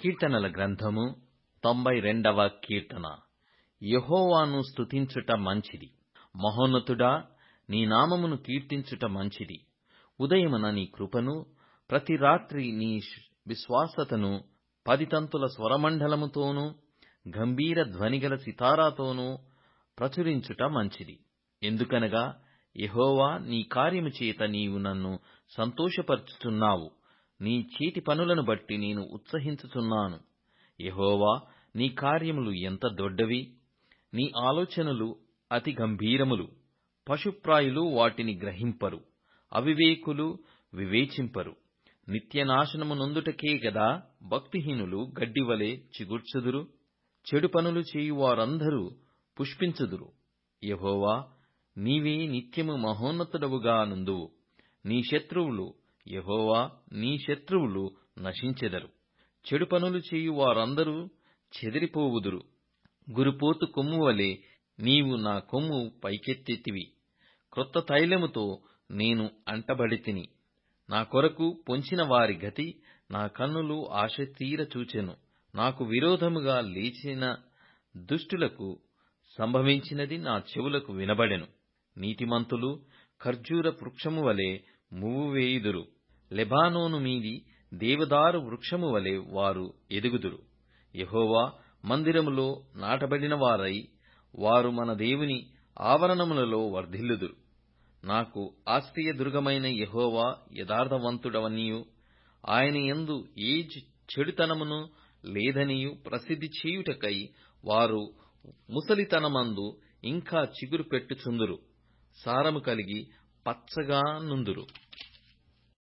కీర్తనల గ్రంథము 92వ కీర్తన. యెహోవాను స్తుతించుట మంచిది, మహోన్నతుడా, నీ నామమును కీర్తించుట మంచిది. ఉదయమున నీ కృపను, ప్రతి రాత్రి నీ విశ్వాసతను 10 తంతుల స్వరమండలముతోనూ గంభీర ధ్వనిగల సితారాతోనూ ప్రచురించుట మంచిది. ఎందుకనగా యెహోవా, నీ కార్యము చేత నీవు నన్ను సంతోషపరచుచున్నావు. నీ చేతి పనులను బట్టి నేను ఉత్సహించుచున్నాను. యెహోవా, నీ కార్యములు ఎంత దొడ్డవి! నీ ఆలోచనలు అతి గంభీరములు. పశుప్రాయులు వాటిని గ్రహింపరు, అవివేకులు వివేచింపరు. నిత్యనాశనము నొందుటకే గదా భక్తిహీనులు గడ్డివలె చిగుర్చుదురు. చెడు పనులు చేయువారందరూ పుష్పించుదురు. యెహోవా, నీవే నిత్యము మహోన్నతుడవుగా నుందువు. నీ శత్రువులు, యెహోవా, నీ శత్రువులు నశించెదరు. చెడు పనులు చేయువారందరూ చెదిరిపోవుదురు. గురుపోతు కొమ్ము వలె నీవు నా కొమ్ము పైకెత్తెతివి. క్రొత్త తైలముతో నేను అంటబడితిని. నా కొరకు పొంచిన వారి గతి నా కన్నులు ఆశతీర చూచెను. నాకు విరోధముగా లేచిన దుష్టులకు సంభవించినది నా చెవులకు వినబడెను. నీతిమంతులు ఖర్జూర వృక్షము వలె మువ్వు వేయుదురు. లెబానోను మీది దేవదారు వృక్షము వలె వారు ఎదుగుదురు. యెహోవా మందిరములో నాటబడిన వారై, వారు మన దేవుని ఆవరణములలో వర్ధిల్లుదురు. నాకు ఆశ్రయదుర్గమైన యెహోవా యథార్థవంతుడవనియు, ఆయన యందు ఏ చెడుతనమును లేదనియు ప్రసిద్ధి చేయుటకై వారు ముసలితనమందు ఇంకా చిగురు పెట్టుచుందురు. సారము కలిగి పచ్చగా నుందురు.